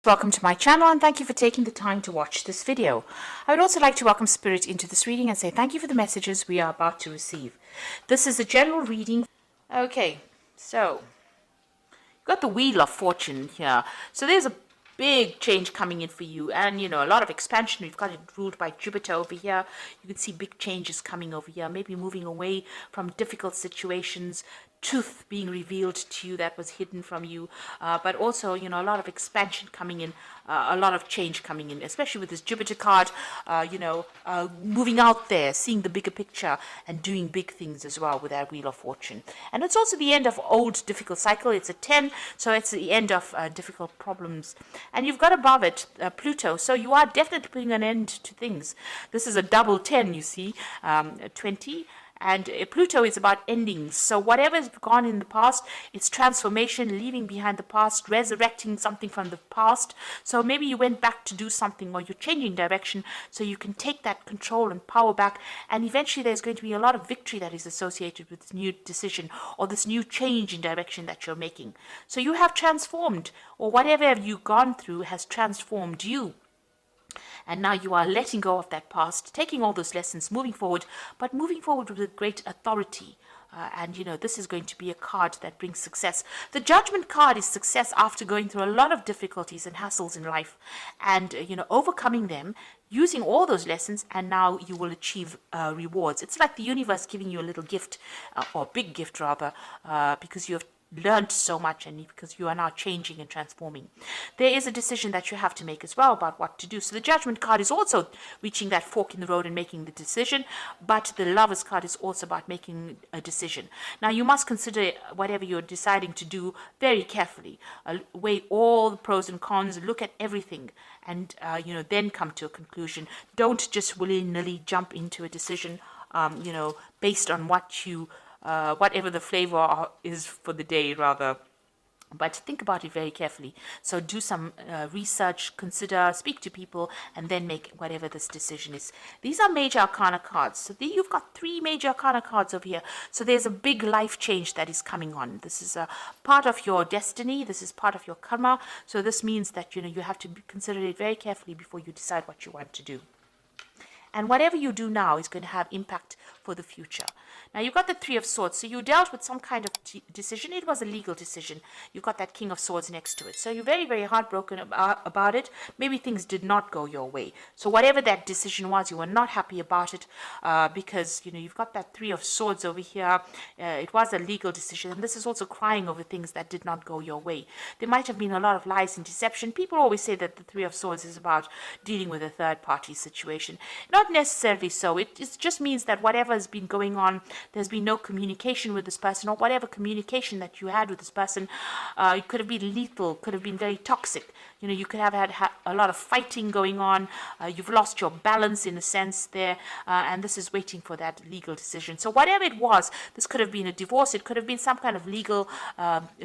Welcome to my channel and thank you for taking the time to watch this video. I would also like to welcome Spirit into this reading and say thank you for the messages we are about to receive. This is a general reading. Okay, so you've got the Wheel of Fortune here. So there's a big change coming in for you, and a lot of expansion. We've got it ruled by Jupiter over here. You can see big changes coming over here, maybe moving away from difficult situations, truth being revealed to you that was hidden from you, but also a lot of expansion coming in, a lot of change coming in, especially with this Jupiter card. Moving out there, seeing the bigger picture and doing big things as well with that Wheel of Fortune. And it's also the end of old difficult cycle. It's a 10, so it's the end of difficult problems. And you've got above it Pluto, so you are definitely putting an end to things. This is a double 10, you see, 20. And Pluto is about endings. So whatever has gone in the past, it's transformation, leaving behind the past, resurrecting something from the past. So maybe you went back to do something, or you're changing direction so you can take that control and power back. And eventually there's going to be a lot of victory that is associated with this new decision or this new change in direction that you're making. So you have transformed, or whatever you've gone through has transformed you. And now you are letting go of that past, taking all those lessons, moving forward, but moving forward with great authority. And this is going to be a card that brings success. The Judgment card is success after going through a lot of difficulties and hassles in life, and overcoming them, using all those lessons, and now you will achieve rewards. It's like the universe giving you a little gift, or big gift rather, because you have learned so much, and because you are now changing and transforming. There is a decision that you have to make as well about what to do. So the Judgment card is also reaching that fork in the road and making the decision, but the Lovers card is also about making a decision. Now you must consider whatever you're deciding to do very carefully. Weigh all the pros and cons, look at everything, and then come to a conclusion. Don't just willy-nilly jump into a decision based on what you whatever the flavor is for the day, rather. But think about it very carefully. So do some research, consider, speak to people, and then make whatever this decision is. These are major arcana cards. So you've got 3 major arcana cards over here. So there's a big life change that is coming on. This is a part of your destiny. This is part of your karma. So this means that you have to consider it very carefully before you decide what you want to do. And whatever you do now is going to have impact for the future. Now, you've got the 3 of Swords. So you dealt with some kind of decision. It was a legal decision. You've got that King of Swords next to it. So you're very, very heartbroken about it. Maybe things did not go your way. So whatever that decision was, you were not happy about it because, you've got that 3 of Swords over here. It was a legal decision. And this is also crying over things that did not go your way. There might have been a lot of lies and deception. People always say that the 3 of Swords is about dealing with a third-party situation. Not necessarily so. It just means that whatever has been going on, there's been no communication with this person, or whatever communication that you had with this person, it could have been lethal, could have been very toxic. You could have had a lot of fighting going on. You've lost your balance in a sense there, and this is waiting for that legal decision. So whatever it was, this could have been a divorce, it could have been some kind of legal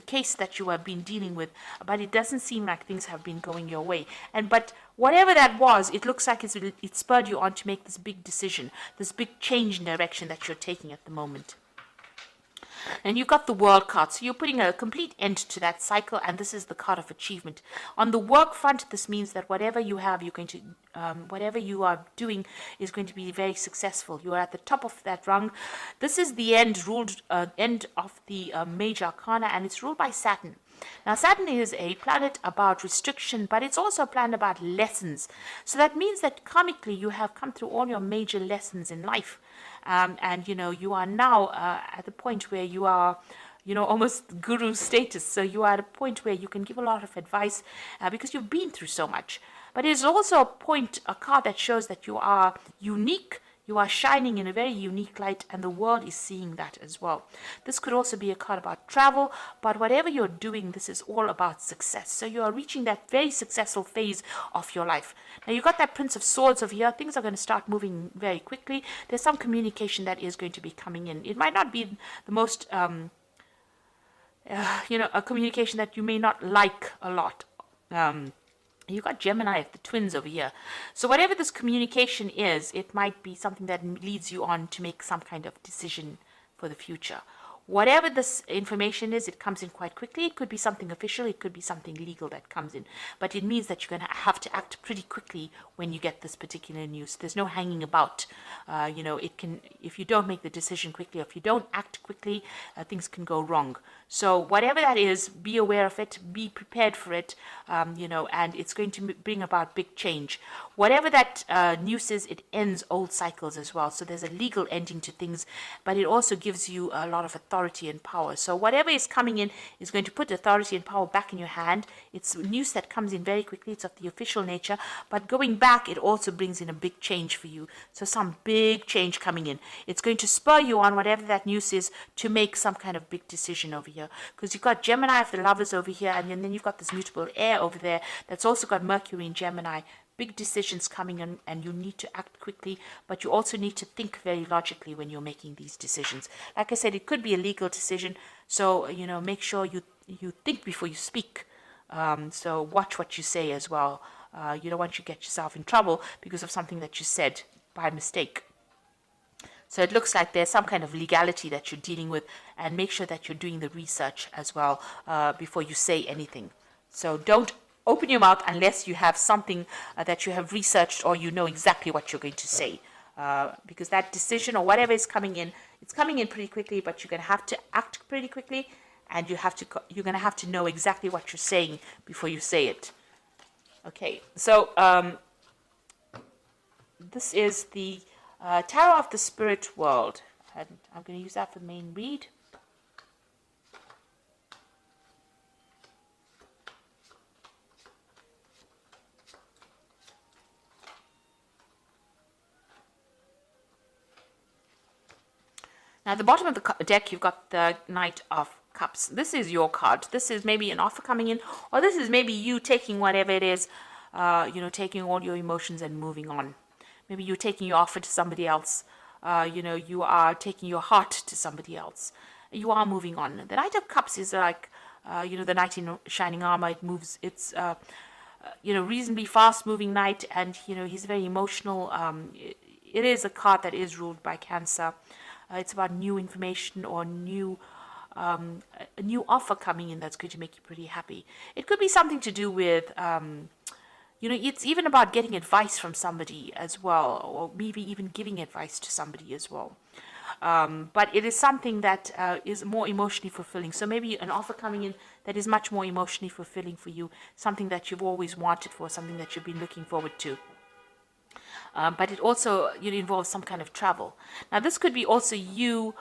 case that you have been dealing with, but it doesn't seem like things have been going your way. But whatever that was, it looks like it spurred you on to make this big decision, this big change in direction that you're taking at the moment. And you've got the World card, so you're putting a complete end to that cycle, and this is the card of achievement. On the work front, this means that whatever you have, you're going to, whatever you are doing is going to be very successful. You are at the top of that rung. This is the end of the major arcana, and it's ruled by Saturn. Now, Saturn is a planet about restriction, but it's also a planet about lessons. So that means that karmically you have come through all your major lessons in life. And you are now at the point where you are, almost guru status. So you are at a point where you can give a lot of advice because you've been through so much. But it's also a card that shows that you are unique. You are shining in a very unique light, and the world is seeing that as well. This could also be a card about travel, but whatever you're doing, this is all about success. So you are reaching that very successful phase of your life. Now, you've got that Prince of Swords over here. Things are going to start moving very quickly. There's some communication that is going to be coming in. It might not be the most, a communication that you may not like a lot. You've got Gemini, the twins over here. So whatever this communication is, it might be something that leads you on to make some kind of decision for the future. whatever this information is, it comes in quite quickly. It could be something official, it could be something legal that comes in, but it means that you're going to have to act pretty quickly when you get this particular news. There's no hanging about. It can, if you don't make the decision quickly, if you don't act quickly, things can go wrong. So whatever that is, be aware of it, be prepared for it, and it's going to bring about big change. Whatever that news is, it ends old cycles as well. So there's a legal ending to things, but it also gives you a lot of authority and power. So whatever is coming in is going to put authority and power back in your hand. It's news that comes in very quickly. It's of the official nature, but going back, it also brings in a big change for you. So some big change coming in. It's going to spur you on, whatever that news is, to make some kind of big decision over here, because you've got Gemini of the Lovers over here, and then you've got this mutable air over there that's also got Mercury in Gemini. Big decisions coming in, and you need to act quickly, but you also need to think very logically when you're making these decisions. Like I said, it could be a legal decision, so make sure you think before you speak. So watch what you say as well. You don't want to get yourself in trouble because of something that you said by mistake. So it looks like there's some kind of legality that you're dealing with, and make sure that you're doing the research as well before you say anything. So don't open your mouth unless you have something that you have researched, or you know exactly what you're going to say. Because that decision or whatever is coming in, it's coming in pretty quickly, but you're going to have to act pretty quickly, and you're going to have to know exactly what you're saying before you say it. Okay, so this is the Tarot of the Spirit World, and I'm going to use that for the main read. Now, at the bottom of the deck, you've got the Knight of Cups. This is your card. This is maybe an offer coming in, or this is maybe you taking whatever it is, taking all your emotions and moving on. Maybe you're taking your offer to somebody else. You are taking your heart to somebody else. You are moving on. The Knight of Cups is like, the knight in shining armor. It moves. It's, reasonably fast-moving knight, and he's very emotional. It is a card that is ruled by Cancer. It's about new information or a new offer coming in that's going to make you pretty happy. It could be something to do with, it's even about getting advice from somebody as well, or maybe even giving advice to somebody as well. But it is something that is more emotionally fulfilling. So maybe an offer coming in that is much more emotionally fulfilling for you, something that you've always wanted for, something that you've been looking forward to. But it also involves some kind of travel. Now, this could be also you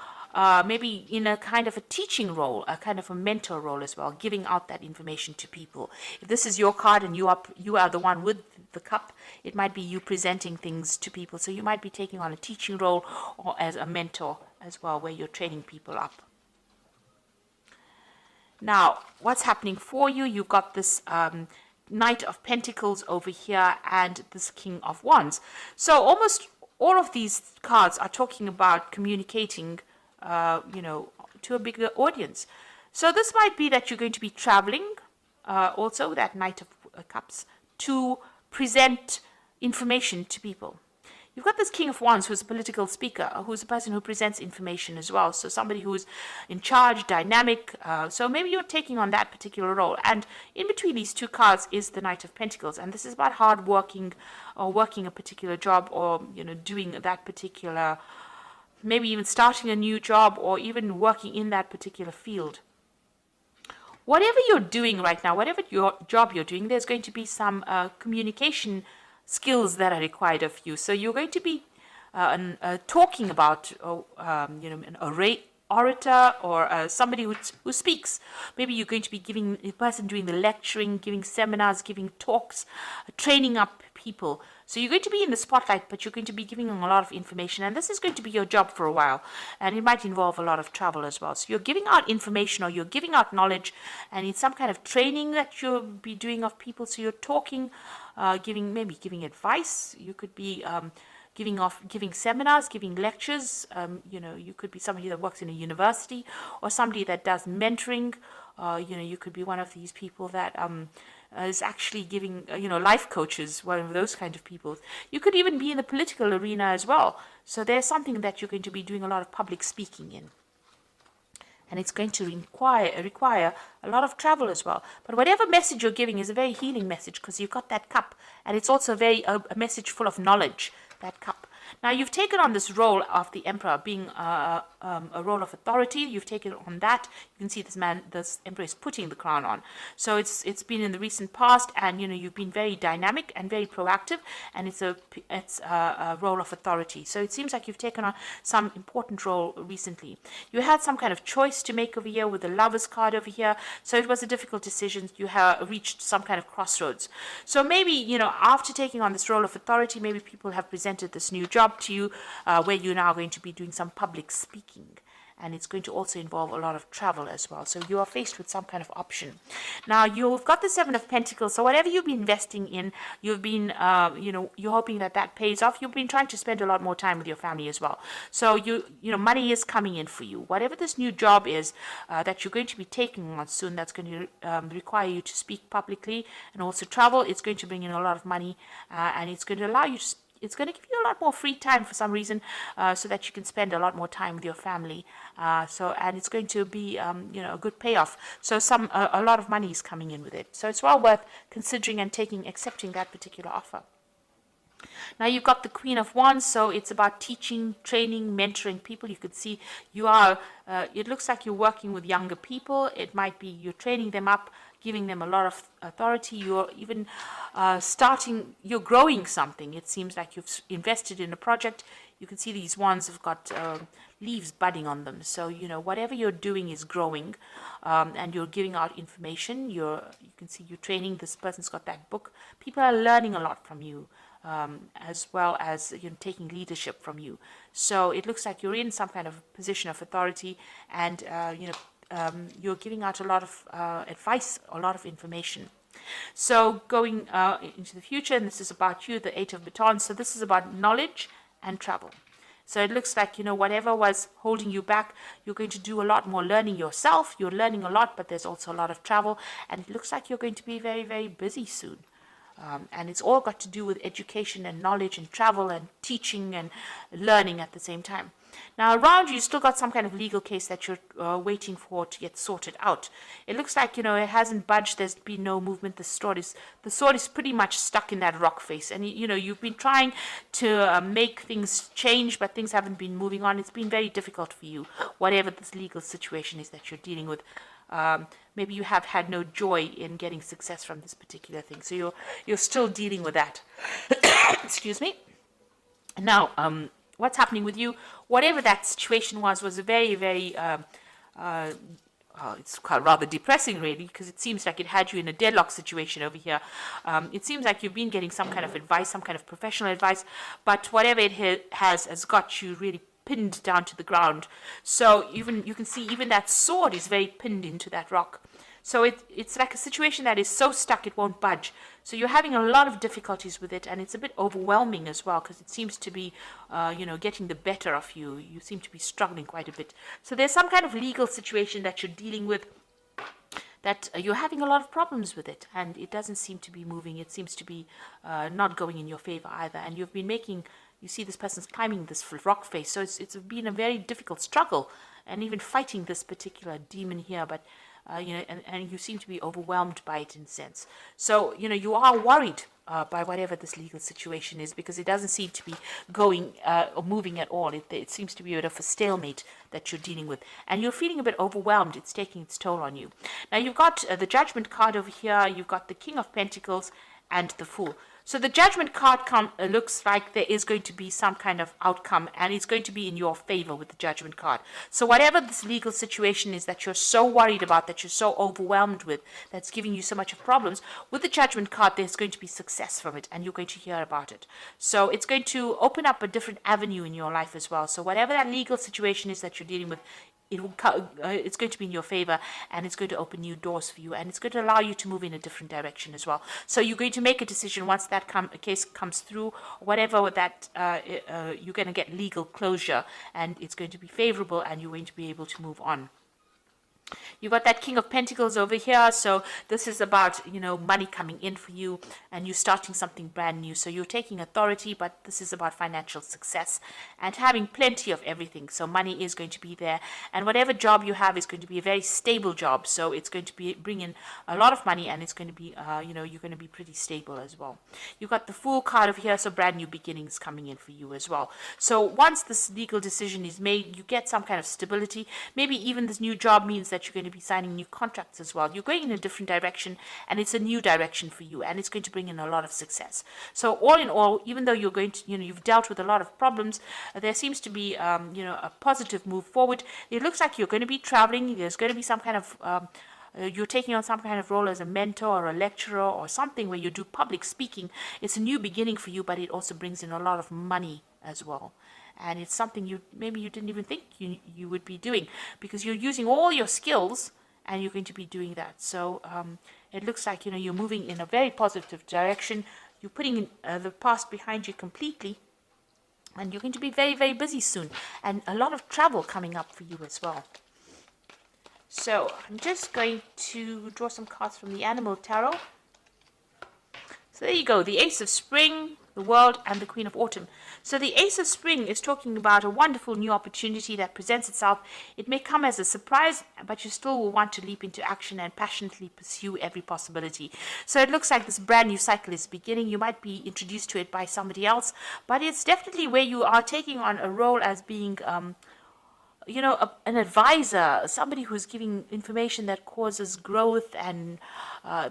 maybe in a kind of a teaching role, a kind of a mentor role as well, giving out that information to people. If this is your card and you are the one with the cup, it might be you presenting things to people. So you might be taking on a teaching role or as a mentor as well, where you're training people up. Now, what's happening for you? You've got this Knight of Pentacles over here and this King of Wands. So almost all of these cards are talking about communicating, to a bigger audience. So this might be that you're going to be traveling, also that Knight of Cups, to present information to people. You've got this King of Wands, who's a political speaker, who's a person who presents information as well. So somebody who's in charge, dynamic. So maybe you're taking on that particular role. And in between these two cards is the Knight of Pentacles. And this is about hard working or working a particular job, or, doing that particular, maybe even starting a new job, or even working in that particular field. Whatever you're doing right now, whatever your job you're doing, there's going to be some communication skills that are required of you. So you're going to be talking about, an orator, or somebody who speaks. Maybe you're going to be giving a person doing the lecturing, giving seminars, giving talks, training up people. So you're going to be in the spotlight, but you're going to be giving them a lot of information, and this is going to be your job for a while, and it might involve a lot of travel as well. So you're giving out information, or you're giving out knowledge, and it's some kind of training that you'll be doing of people. So you're talking, giving advice. You could be giving seminars, giving lectures. You could be somebody that works in a university, or somebody that does mentoring. You could be one of these people that is actually giving, life coaches, one of those kind of people. You could even be in the political arena as well. So there's something that you're going to be doing a lot of public speaking in. and it's going to require a lot of travel as well. But whatever message you're giving is a very healing message, because you've got that cup, and it's also a message full of knowledge, that cup. Now, you've taken on this role of the emperor, being a role of authority. You've taken on that. You can see this emperor is putting the crown on. So it's been in the recent past, and you've been very dynamic and very proactive, and it's a role of authority. So it seems like you've taken on some important role recently. You had some kind of choice to make over here with the Lovers card over here. So it was a difficult decision. You have reached some kind of crossroads. So maybe after taking on this role of authority, maybe people have presented this new job to you, where you're now going to be doing some public speaking, and it's going to also involve a lot of travel as well. So you are faced with some kind of option. Now, you've got the Seven of Pentacles, so whatever you've been investing in, you've been you're hoping that pays off. You've been trying to spend a lot more time with your family as well. So money is coming in for you. Whatever this new job is that you're going to be taking on soon, that's going to require you to speak publicly and also travel. It's going to bring in a lot of money, and it's going to allow you to it's going to give you a lot more free time for some reason, so that you can spend a lot more time with your family. And it's going to be a good payoff. So a lot of money is coming in with it. So it's well worth considering and accepting that particular offer. Now, you've got the Queen of Wands, so it's about teaching, training, mentoring people. You could see it looks like you're working with younger people. It might be you're training them up, giving them a lot of authority. You're even you're growing something. It seems like you've invested in a project. You can see these wands have got leaves budding on them. So, whatever you're doing is growing, and you're giving out information. You can see you're training. This person's got that book. People are learning a lot from you. As well as taking leadership from you. So it looks like you're in some kind of position of authority, and you're giving out a lot of advice, a lot of information. So going into the future, and this is about you, the Eight of Batons. So this is about knowledge and travel. So it looks like, whatever was holding you back, you're going to do a lot more learning yourself. You're learning a lot, but there's also a lot of travel, and it looks like you're going to be very, very busy soon. And it's all got to do with education and knowledge and travel and teaching and learning at the same time. Now, around you still got some kind of legal case that you're waiting for to get sorted out. It looks like, it hasn't budged. There's been no movement. The sword is pretty much stuck in that rock face. And, you've been trying to make things change, but things haven't been moving on. It's been very difficult for you, whatever this legal situation is that you're dealing with. Maybe you have had no joy in getting success from this particular thing. So you're still dealing with that. Excuse me. Now, what's happening with you, whatever that situation was a very, very, it's rather depressing, really, because it seems like it had you in a deadlock situation over here. It seems like you've been getting some kind of advice, some kind of professional advice, but whatever it has got you really pinned down to the ground. So you can see even that sword is very pinned into that rock. So it's like a situation that is so stuck it won't budge. So you're having a lot of difficulties with it, and it's a bit overwhelming as well, because it seems to be getting the better of you. You seem to be struggling quite a bit. So there's some kind of legal situation that you're dealing with, that you're having a lot of problems with it, and it doesn't seem to be moving. It seems to be not going in your favor either. And you've been you see this person's climbing this rock face, so it's been a very difficult struggle, and even fighting this particular demon here, but and you seem to be overwhelmed by it in a sense. So, you are worried by whatever this legal situation is, because it doesn't seem to be going or moving at all. It seems to be a bit of a stalemate that you're dealing with, and you're feeling a bit overwhelmed. It's taking its toll on you. Now, you've got the Judgment card over here. You've got the King of Pentacles and the Fool. So the Judgment card looks like there is going to be some kind of outcome, and it's going to be in your favor with the Judgment card. So whatever this legal situation is that you're so worried about, that you're so overwhelmed with, that's giving you so much of problems, with the Judgment card, there's going to be success from it, and you're going to hear about it. So it's going to open up a different avenue in your life as well. So whatever that legal situation is that you're dealing with, it's going to be in your favor, and it's going to open new doors for you, and it's going to allow you to move in a different direction as well. So you're going to make a decision once that case comes through, whatever that you're going to get legal closure, and it's going to be favorable, and you're going to be able to move on. You got that King of Pentacles over here. So this is about, money coming in for you and you starting something brand new. So you're taking authority, but this is about financial success and having plenty of everything. So money is going to be there. And whatever job you have is going to be a very stable job. So it's going to be bring in a lot of money and it's going to be, you're going to be pretty stable as well. You got the Fool card over here. So brand new beginnings coming in for you as well. So once this legal decision is made, you get some kind of stability. Maybe even this new job means that you're going to be signing new contracts as well. You're going in a different direction and it's a new direction for you and it's going to bring in a lot of success. So all in all, even though you're going to, you've dealt with a lot of problems, there seems to be, a positive move forward. It looks like you're going to be traveling. There's going to be some kind of, you're taking on some kind of role as a mentor or a lecturer or something where you do public speaking. It's a new beginning for you, but it also brings in a lot of money as well. And it's something maybe you didn't even think you would be doing because you're using all your skills and you're going to be doing that. So it looks like, you're moving in a very positive direction. You're putting the past behind you completely and you're going to be very, very busy soon and a lot of travel coming up for you as well. So I'm just going to draw some cards from the Animal Tarot. So there you go, the Ace of Spring, the World, and the Queen of Autumn. So the Ace of Spring is talking about a wonderful new opportunity that presents itself. It may come as a surprise, but you still will want to leap into action and passionately pursue every possibility. So it looks like this brand new cycle is beginning. You might be introduced to it by somebody else, but it's definitely where you are taking on a role as being an advisor, somebody who's giving information that causes growth and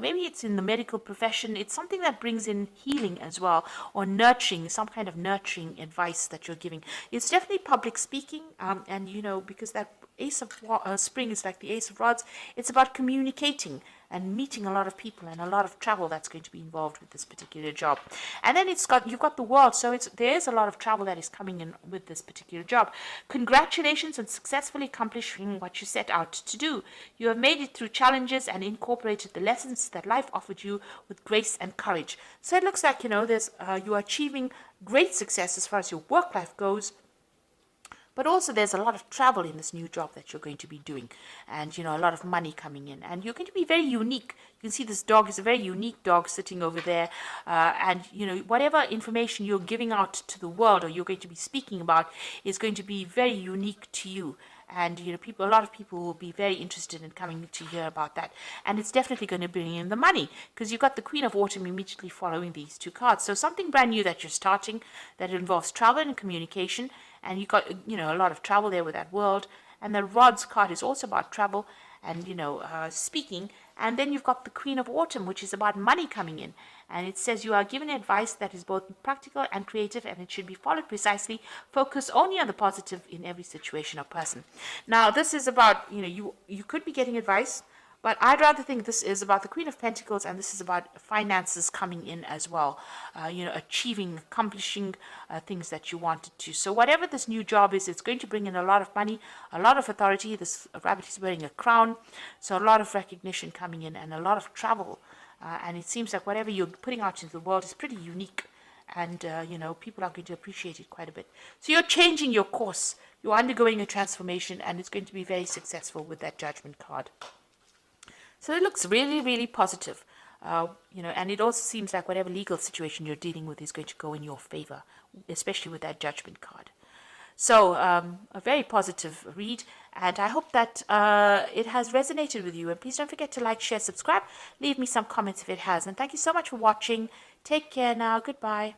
maybe it's in the medical profession. It's something that brings in healing as well or nurturing, some kind of nurturing advice that you're giving. It's definitely public speaking and, because that Ace of Spring is like the Ace of Rods. It's about communicating and meeting a lot of people and a lot of travel that's going to be involved with this particular job. And then you've got the World, so there is a lot of travel that is coming in with this particular job. Congratulations on successfully accomplishing what you set out to do. You have made it through challenges and incorporated the lessons that life offered you with grace and courage. So it looks like, there's you are achieving great success as far as your work life goes. But also there's a lot of travel in this new job that you're going to be doing and, a lot of money coming in and you're going to be very unique. You can see this dog is a very unique dog sitting over there and, whatever information you're giving out to the world or you're going to be speaking about is going to be very unique to you. And, a lot of people will be very interested in coming to hear about that. And it's definitely going to bring in the money because you've got the Queen of Autumn immediately following these two cards. So something brand new that you're starting that involves travel and communication. And you got, a lot of travel there with that World. And the Rods card is also about travel and, speaking. And then you've got the Queen of Autumn, which is about money coming in. And it says you are given advice that is both practical and creative, and it should be followed precisely. Focus only on the positive in every situation or person. Now, this is about, you could be getting advice, but I'd rather think this is about the Queen of Pentacles, and this is about finances coming in as well. Achieving, accomplishing things that you wanted to. So whatever this new job is, it's going to bring in a lot of money, a lot of authority. This rabbit is wearing a crown, so a lot of recognition coming in and a lot of travel. And it seems like whatever you're putting out into the world is pretty unique. And, people are going to appreciate it quite a bit. So you're changing your course. You're undergoing a transformation, and it's going to be very successful with that Judgment card. So it looks really, really positive. And it also seems like whatever legal situation you're dealing with is going to go in your favor, especially with that Judgment card. So a very positive read, and I hope that it has resonated with you. And please don't forget to like, share, subscribe. Leave me some comments if it has. And thank you so much for watching. Take care now. Goodbye.